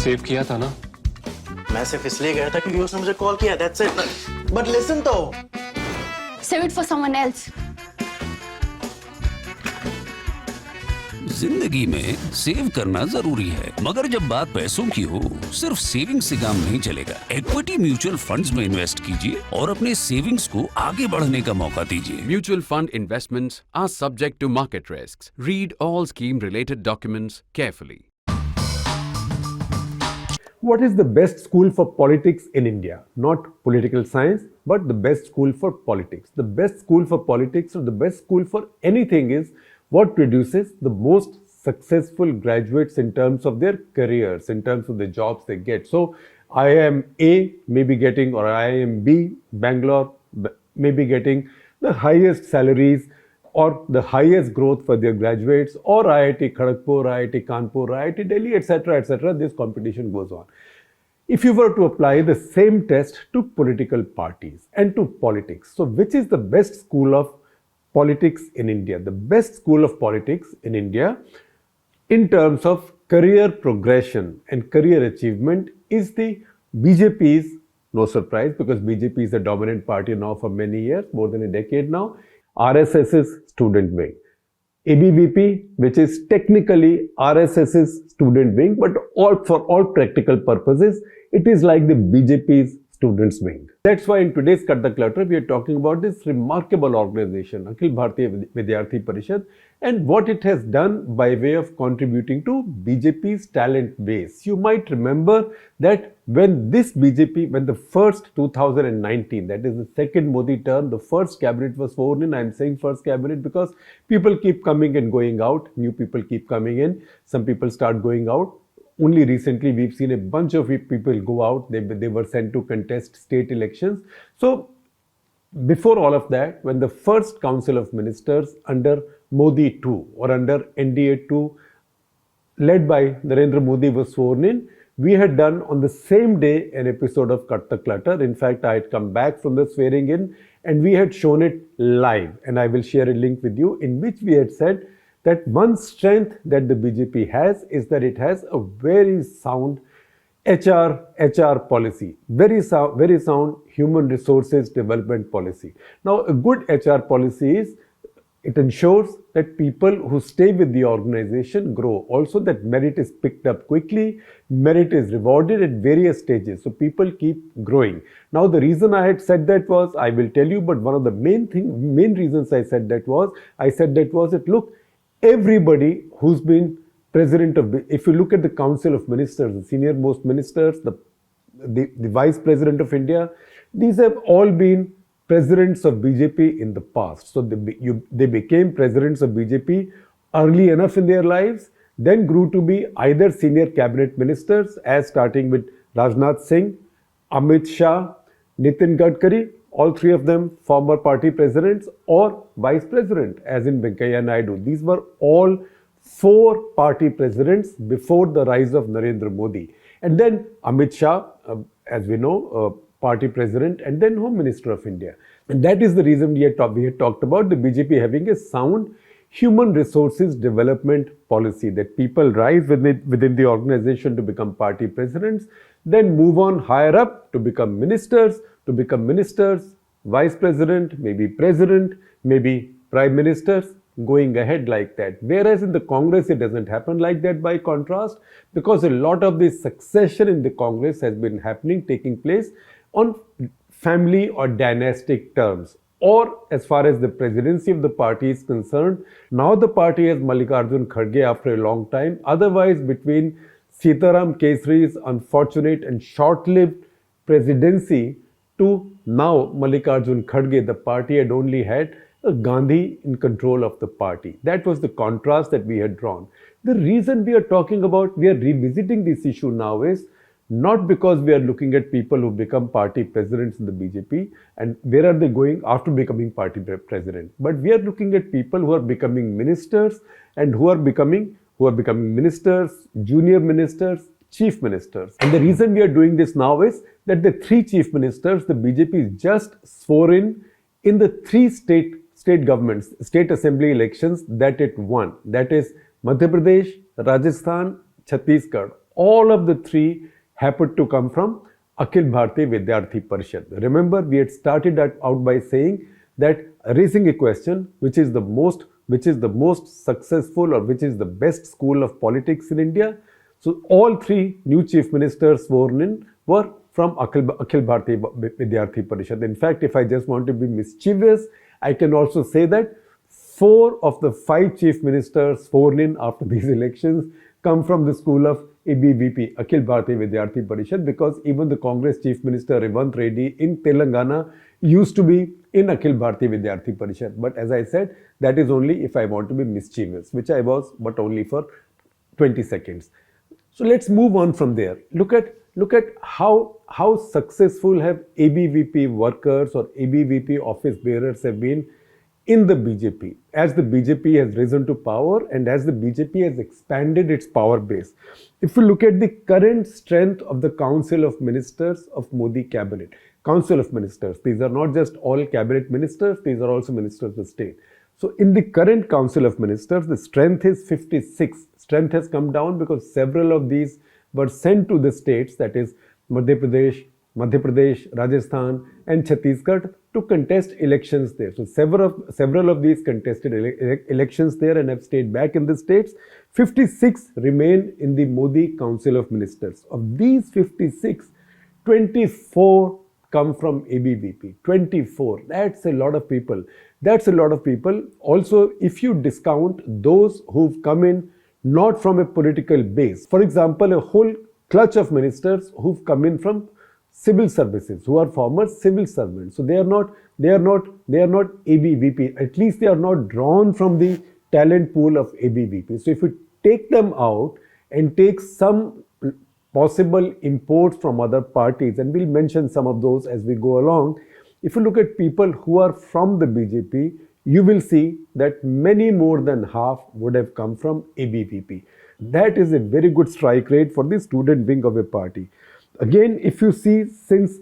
Save किया था ना? मैं सिर्फ इसलिए गया था क्योंकि उसने मुझे कॉल किया, that's it. But listen तो. Save it for someone else. जिंदगी में सेव करना जरूरी है, मगर जब बात पैसों की हो, सिर्फ सेविंग से काम नहीं चलेगा। इक्विटी म्यूचुअल फंड्स में इन्वेस्ट कीजिए और अपने सेविंग्स को आगे बढ़ने का मौका दीजिए। Mutual fund investments are subject to market risks. Read all scheme-related documents carefully. What is the best school for politics in India? Not political science, but the best school for politics. The best school for politics or the best school for anything is what produces the most successful graduates in terms of their careers, in terms of the jobs they get. So IIM A may be getting, or IIM B, Bangalore may be getting the highest salaries or the highest growth for their graduates, or IIT Kharagpur, IIT Kanpur, IIT Delhi, etc., etc. This competition goes on. If you were to apply the same test to political parties and to politics, so which is the best school of politics in India? The best school of politics in India in terms of career progression and career achievement is the BJP's, no surprise because BJP is the dominant party now for many years, more than a decade now, RSS's student wing. ABVP, which is technically RSS's student wing, but for all practical purposes, it is like the BJP's students wing. That's why in today's Cut The Clutter, we are talking about this remarkable organization, Akhil Bharatiya Vidyarthi Parishad, and what it has done by way of contributing to BJP's talent base. You might remember that when the first 2019, that is the second Modi term, the first cabinet was sworn in. I'm saying first cabinet because people keep coming and going out, new people keep coming in, some people start going out. Only recently we've seen a bunch of people go out. They were sent to contest state elections. So before all of that, when the first Council of Ministers under Modi 2 or under NDA 2 led by Narendra Modi was sworn in, we had done on the same day an episode of Cut The Clutter. In fact, I had come back from the swearing in and we had shown it live, and I will share a link with you, in which we had said that one strength that the BJP has is that it has a very sound HR policy, very sound human resources development policy. Now, a good HR policy is, it ensures that people who stay with the organization grow. Also, that merit is picked up quickly, merit is rewarded at various stages, so people keep growing. Now, the reason I had said that was, I will tell you, but one of the main reasons I said that was that look, everybody who's been president of, if you look at the Council of Ministers, the senior most ministers, the Vice President of India, these have all been presidents of BJP in the past. So they became presidents of BJP early enough in their lives, then grew to be either senior cabinet ministers, as starting with Rajnath Singh, Amit Shah, Nitin Gadkari, all three of them former party presidents, or vice president, as in Venkaiah Naidu. These were all four party presidents before the rise of Narendra Modi. And then Amit Shah, as we know, party president, and then Home Minister of India. And that is the reason we had talked about the BJP having a sound human resources development policy, that people rise within the organization to become party presidents, then move on higher up to become ministers, vice president, maybe president, maybe prime ministers, going ahead like that. Whereas in the Congress, it doesn't happen like that, by contrast, because a lot of the succession in the Congress has been taking place on family or dynastic terms, or as far as the presidency of the party is concerned. Now the party has Mallikarjun Kharge after a long time. Otherwise, between Sitaram Kesari's unfortunate and short-lived presidency to now Mallikarjun Kharge, the party had only had a Gandhi in control of the party. That was the contrast that we had drawn. The reason we are revisiting this issue now is not because we are looking at people who become party presidents in the BJP and where are they going after becoming party president, but we are looking at people who are becoming ministers and who are becoming ministers, junior ministers, chief ministers. And the reason we are doing this now is that the three chief ministers, the BJP just swore in the three state governments, state assembly elections that it won. That is Madhya Pradesh, Rajasthan, Chhattisgarh. all of the three happened to come from Akhil Bharatiya Vidyarthi Parishad. Remember, we had started out by saying that raising a question, which is the most successful or which is the best school of politics in India. So all three new chief ministers sworn in were from Akhil Bharatiya Vidyarthi Parishad. In fact, if I just want to be mischievous, I can also say that 4 of the 5 chief ministers sworn in after these elections come from the school of ABVP, Akhil Bharatiya Vidyarthi Parishad, because even the Congress Chief Minister Revanth Reddy in Telangana used to be in Akhil Bharatiya Vidyarthi Parishad. But as I said, that is only if I want to be mischievous, which I was, but only for 20 seconds. So let's move on from there. Look at how successful have ABVP workers or ABVP office bearers have been in the BJP, as the BJP has risen to power and as the BJP has expanded its power base. If you look at the current strength of the Council of Ministers of Modi Cabinet, Council of Ministers, these are not just all cabinet ministers, these are also ministers of state. So in the current Council of Ministers, the strength is 56. Strength has come down because several of these were sent to the states, that is Madhya Pradesh, Rajasthan and Chhattisgarh, to contest elections there. So several of these contested elections there and have stayed back in the states. 56 remain in the Modi Council of Ministers. Of these 56, 24 come from ABVP. 24. That's a lot of people. That's a lot of people. Also, if you discount those who've come in not from a political base, for example, a whole clutch of ministers who've come in from civil services, who are former civil servants. So they are not ABVP. At least they are not drawn from the talent pool of ABVP. So if you take them out and take some possible imports from other parties, and we'll mention some of those as we go along, if you look at people who are from the BJP, you will see that many more than half would have come from ABVP. That is a very good strike rate for the student wing of a party. Again, if you see, since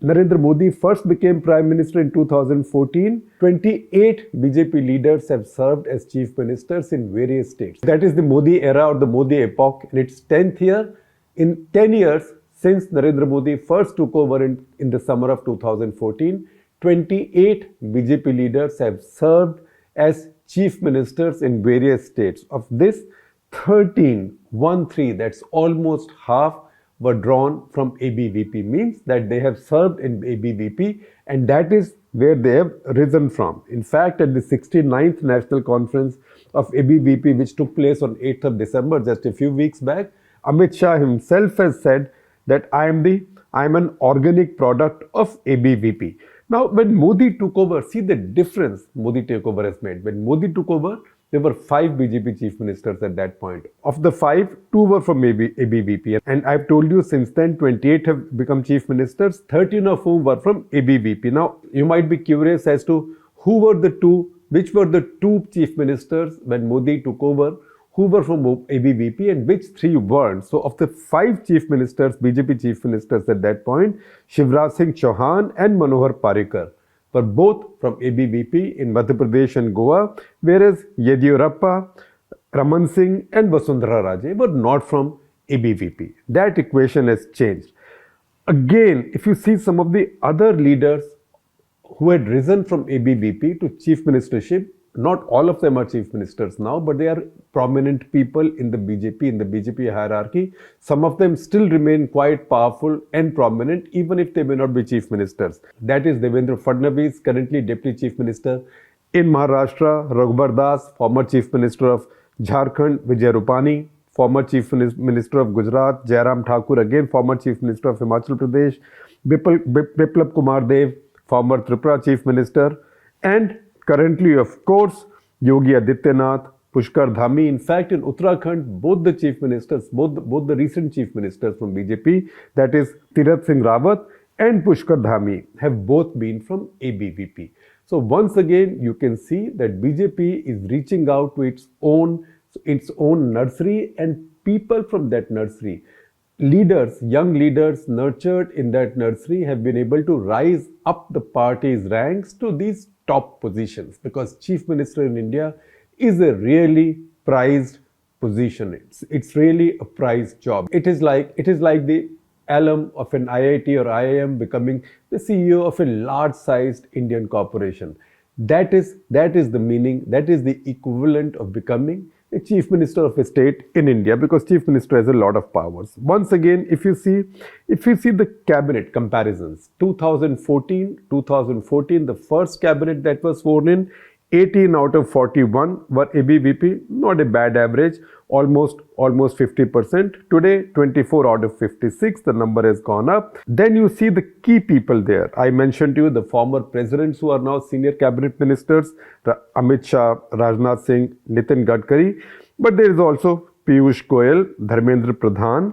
Narendra Modi first became Prime Minister in 2014, 28 BJP leaders have served as chief ministers in various states. That is the Modi era or the Modi epoch in its 10th year. In 10 years since Narendra Modi first took over in the summer of 2014, 28 BJP leaders have served as chief ministers in various states. Of this, 13, that's almost half, were drawn from ABVP, means that they have served in ABVP, and that is where they have risen from. In fact, at the 69th National Conference of ABVP, which took place on 8th of December, just a few weeks back, Amit Shah himself has said that I am an organic product of ABVP. Now, when Modi took over, see the difference Modi takeover has made. When Modi took over, there were 5 BJP chief ministers at that point. Of the 5, 2 were from ABVP. And I've told you since then, 28 have become chief ministers, 13 of whom were from ABVP. Now, you might be curious as to which were the 2 chief ministers when Modi took over, who were from ABVP and which 3 weren't. So of the 5 chief ministers, BJP chief ministers at that point, Shivraj Singh Chauhan and Manohar Parrikar were both from ABVP in Madhya Pradesh and Goa, whereas Yediyurappa, Raman Singh and Vasundhara Raje were not from ABVP. That equation has changed. Again, if you see some of the other leaders who had risen from ABVP to chief ministership, not all of them are chief ministers now, but they are prominent people in the BJP hierarchy. Some of them still remain quite powerful and prominent, even if they may not be chief ministers. That is Devendra Fadnavis, currently deputy chief minister in Maharashtra; Raghubar Das, former chief minister of Jharkhand; Vijay Rupani, former chief minister of Gujarat; Jairam Thakur, again former chief minister of Himachal Pradesh; Biplab Kumar Dev, former Tripura chief minister, and currently, of course, Yogi Adityanath, Pushkar Dhami. In fact, in Uttarakhand, both the chief ministers, both the recent chief ministers from BJP, that is Tirath Singh Rawat and Pushkar Dhami, have both been from ABVP. So once again, you can see that BJP is reaching out to its own nursery, and people from that nursery, leaders, young leaders nurtured in that nursery, have been able to rise up the party's ranks to these top positions, because chief minister in India is a really prized position. It's really a prized job. It is like the alum of an IIT or IIM becoming the CEO of a large-sized Indian corporation. That is the meaning. That is the equivalent of becoming a chief minister of a state in India, because chief minister has a lot of powers. Once again, if you see the cabinet comparisons, 2014, the first cabinet that was sworn in, 18 out of 41 were ABVP, not a bad average, almost 50%. Today, 24 out of 56, the number has gone up. Then you see the key people there. I mentioned to you the former presidents who are now senior cabinet ministers, Amit Shah, Rajnath Singh, Nitin Gadkari. But there is also Piyush Goyal, Dharmendra Pradhan,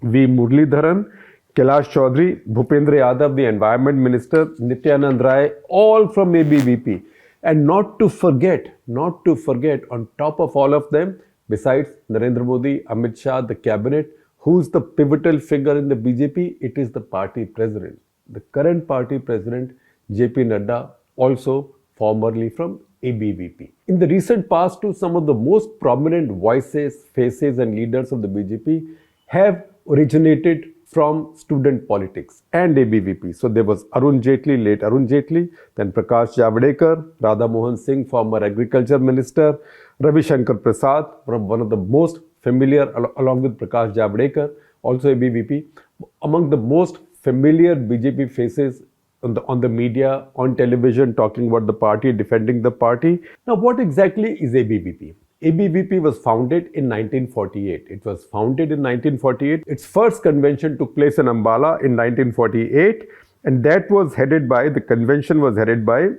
V. Muralidharan, Kailash Chaudhary, Bhupendra Yadav, the environment minister, Nityanand Rai, all from ABVP. And not to forget, on top of all of them, besides Narendra Modi, Amit Shah, the cabinet, who's the pivotal figure in the BJP? It is the party president. The current party president, JP Nadda, also formerly from ABVP. In the recent past too, some of the most prominent voices, faces and leaders of the BJP have originated from student politics and ABVP. So there was Arun Jaitley, late Arun Jaitley, then Prakash Javadekar, Radha Mohan Singh, former agriculture minister, Ravi Shankar Prasad, one of the most familiar, along with Prakash Javadekar, also ABVP, among the most familiar BJP faces on the media, on television, talking about the party, defending the party. Now, what exactly is ABVP? ABVP was founded in 1948. It was founded in 1948. Its first convention took place in Ambala in 1948, and the convention was headed by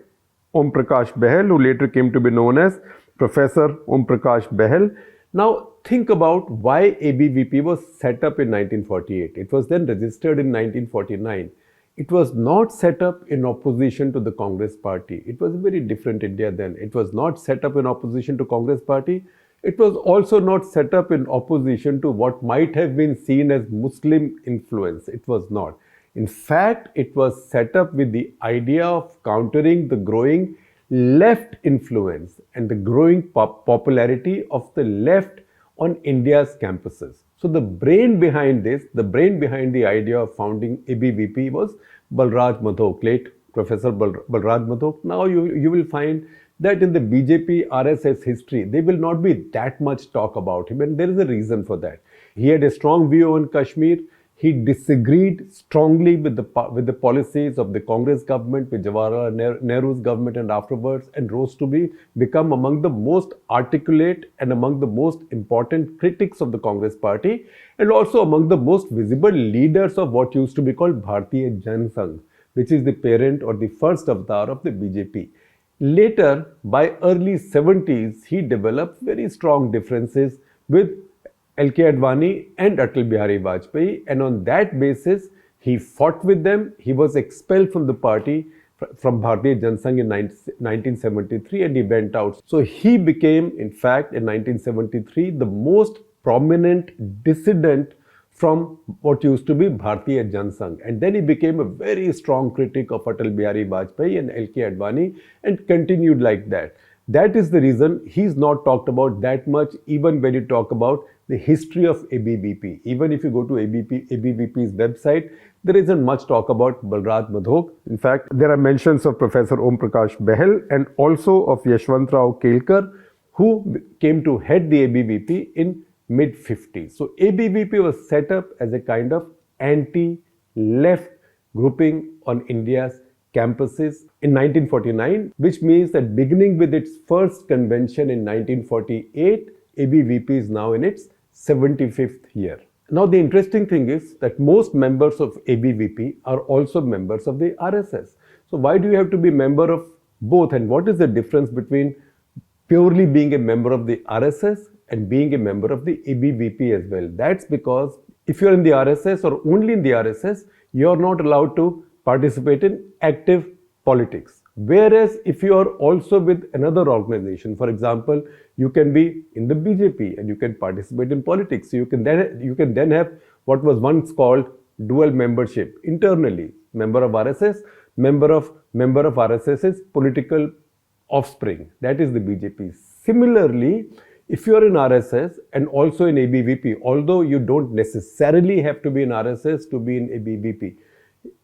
Om Prakash Behel, who later came to be known as Professor Om Prakash Behel. Now, think about why ABVP was set up in 1948. It was then registered in 1949. It was not set up in opposition to the Congress party. It was a very different India then. It was not set up in opposition to Congress party. It was also not set up in opposition to what might have been seen as Muslim influence. It was not. In fact, it was set up with the idea of countering the growing left influence and the growing popularity of the left on India's campuses. So the brain behind the idea of founding ABVP was Balraj Madhok, late Professor Balraj Madhok. Now you will find that in the BJP RSS history, there will not be that much talk about him, and there is a reason for that. He had a strong view on Kashmir. He disagreed strongly with the policies of the Congress government, with Jawaharlal Nehru's government and afterwards, and rose to become among the most articulate and among the most important critics of the Congress party, and also among the most visible leaders of what used to be called Bharatiya Janasangh, which is the parent or the first avatar of the BJP. Later, by early 70s, he developed very strong differences with L.K. Advani and Atal Bihari Vajpayee, and on that basis, he fought with them. He was expelled from the party, from Bharatiya Janasangh in 1973, and he went out. So he became, in fact, in 1973, the most prominent dissident from what used to be Bharatiya Janasangh. And then he became a very strong critic of Atal Bihari Vajpayee and L.K. Advani, and continued like that. That is the reason he's not talked about that much, even when you talk about the history of ABVP. Even if you go to ABVP's website, there isn't much talk about Balraj Madhok. In fact, there are mentions of Professor Om Prakash Behel and also of Yashwantrao Kelkar, who came to head the ABVP in mid-50s. So ABVP was set up as a kind of anti-left grouping on India's campuses in 1949, which means that beginning with its first convention in 1948, ABVP is now in its 75th year. Now, the interesting thing is that most members of ABVP are also members of the RSS. So why do you have to be a member of both, and what is the difference between purely being a member of the RSS and being a member of the ABVP as well? That's because if you're in the RSS or only in the RSS, you're not allowed to participate in active politics. Whereas if you are also with another organization, for example, you can be in the BJP and you can participate in politics. So you can then have what was once called dual membership internally. Member of RSS, member of RSS's political offspring. That is the BJP. Similarly, If you are in RSS and also in ABVP, although you don't necessarily have to be in RSS to be in ABVP,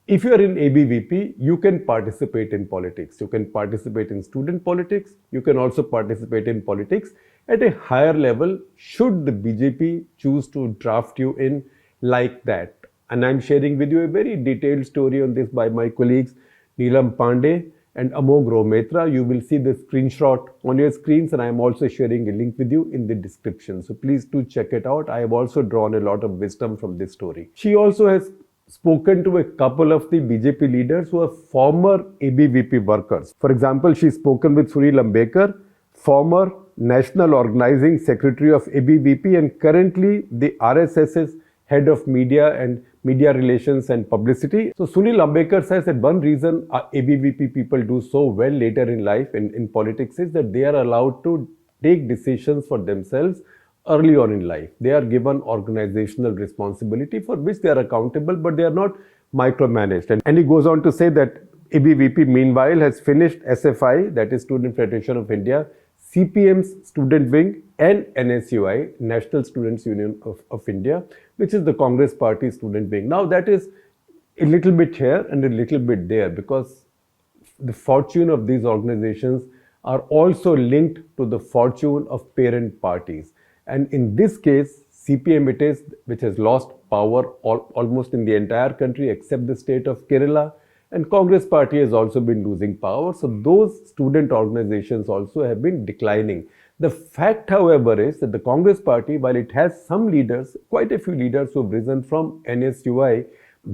if you are in ABVP, you can participate in politics. You can participate in student politics. You can also participate in politics at a higher level should the BJP choose to draft you in like that. And I'm sharing with you a very detailed story on this by my colleagues Neelam Pandey and Amog Rometra. You will see the screenshot on your screens, and I am also sharing a link with you in the description. So please do check it out. I have also drawn a lot of wisdom from this story. She also has spoken to a couple of the BJP leaders who are former ABVP workers. For example, she's spoken with Sunil Ambekar, former National Organizing Secretary of ABVP and currently the RSS's head of media and media relations and publicity. So Sunil Ambekar says that one reason ABVP people do so well later in life in politics is that they are allowed to take decisions for themselves early on in life. They are given organizational responsibility for which they are accountable, but they are not micromanaged. And he goes on to say that ABVP meanwhile has finished SFI, that is Student Federation of India, CPM's student wing and NSUI, National Students Union of India, which is the Congress Party student wing. Now that is a little bit here and a little bit there because the fortune of these organizations are also linked to the fortune of parent parties. And in this case, CPM it is, which has lost power almost in the entire country except the state of Kerala. And Congress party has also been losing power. So those student organizations also have been declining. The fact, however, is that the Congress party, while it has some leaders, quite a few leaders who have risen from NSUI,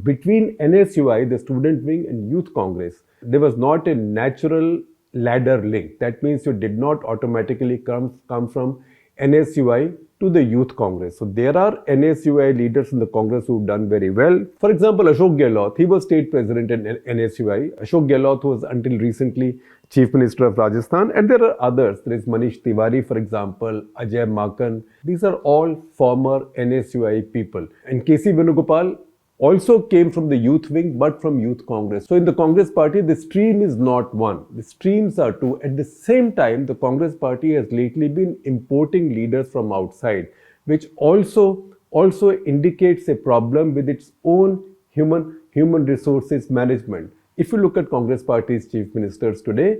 between NSUI, the student wing, and Youth Congress, there was not a natural ladder link. That means you did not automatically come from NSUI to the Youth Congress. So there are NSUI leaders in the Congress who've done very well. For example, Ashok Gehlot, he was state president in NSUI. Ashok Gehlot was until recently Chief Minister of Rajasthan. And there are others. There is Manish Tiwari, for example, Ajay Makan. These are all former NSUI people. And KC Venugopal also came from the youth wing but from Youth Congress. So in the Congress party, the stream is not one. The streams are two. At the same time, the Congress party has lately been importing leaders from outside, which also indicates a problem with its own human resources management. If you look at Congress party's chief ministers today,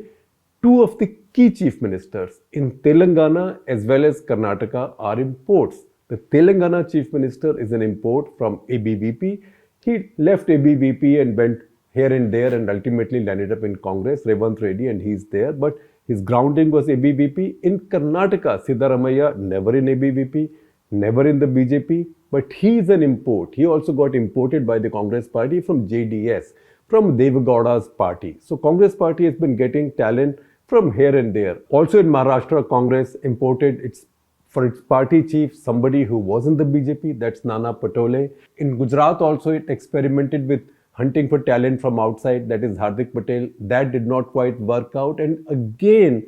two of the key chief ministers in Telangana as well as Karnataka are imports. The Telangana chief minister is an import from ABVP. He left ABVP and went here and there and ultimately landed up in Congress, Revanth Reddy, and he's there. But his grounding was ABVP. In Karnataka, Siddaramaiah, never in ABVP, never in the BJP, but he is an import. He also got imported by the Congress party from JDS, from Devagowda's party. So Congress party has been getting talent from here and there. Also in Maharashtra, Congress imported for its party chief, somebody who was in the BJP, that's Nana Patole. In Gujarat also it experimented with hunting for talent from outside, that is Hardik Patel. That did not quite work out. And again,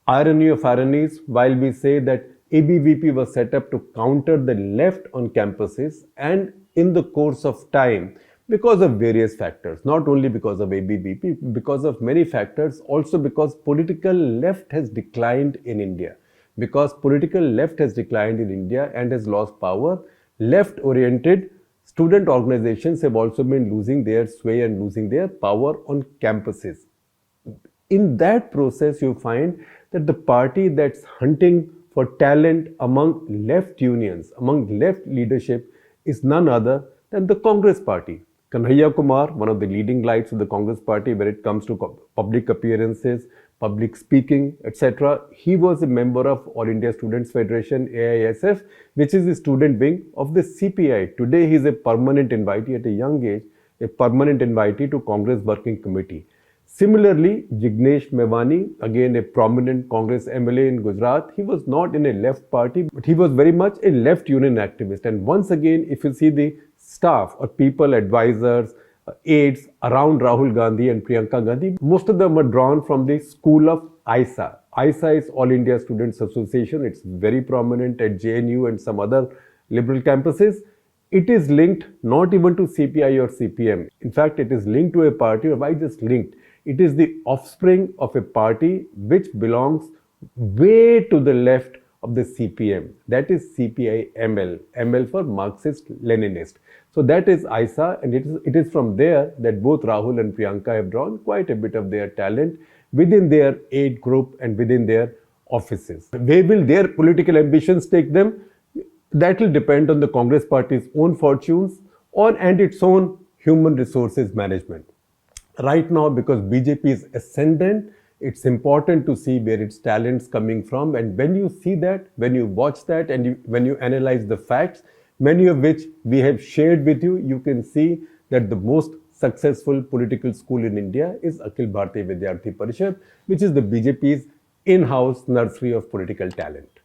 irony of ironies, while we say that ABVP was set up to counter the left on campuses, and in the course of time, because of various factors, not only because of ABVP, because of many factors, also because political left has declined in India. Because political left has declined in India and has lost power, left-oriented student organizations have also been losing their sway and losing their power on campuses. In that process, you find that the party that's hunting for talent among left unions, among left leadership, is none other than the Congress party. Kanhaiya Kumar, one of the leading lights of the Congress party when it comes to public appearances, public speaking, etc. He was a member of All India Students Federation, AISF, which is the student wing of the CPI. Today, he is a permanent invitee at a young age, a permanent invitee to Congress Working Committee. Similarly, Jignesh Mevani, again a prominent Congress MLA in Gujarat, he was not in a left party, but he was very much a left union activist. And once again, if you see the staff or people, advisors, aides around Rahul Gandhi and Priyanka Gandhi, most of them are drawn from the school of AISA. AISA is All India Students Association. It's very prominent at JNU and some other liberal campuses. It is linked not even to CPI or CPM. In fact, it is linked to a party, or why just linked? It is the offspring of a party which belongs way to the left of the CPM. That is CPI-ML, ML for Marxist-Leninist. So that is AISA, and it is from there that both Rahul and Priyanka have drawn quite a bit of their talent within their aide group and within their offices. Where will their political ambitions take them? That will depend on the Congress party's own fortunes and its own human resources management. Right now, because BJP is ascendant, it's important to see where its talent's coming from. And when you see that, when you watch that, and when you analyze the facts, many of which we have shared with you, you can see that the most successful political school in India is Akhil Bharatiya Vidyarthi Parishad, which is the BJP's in-house nursery of political talent.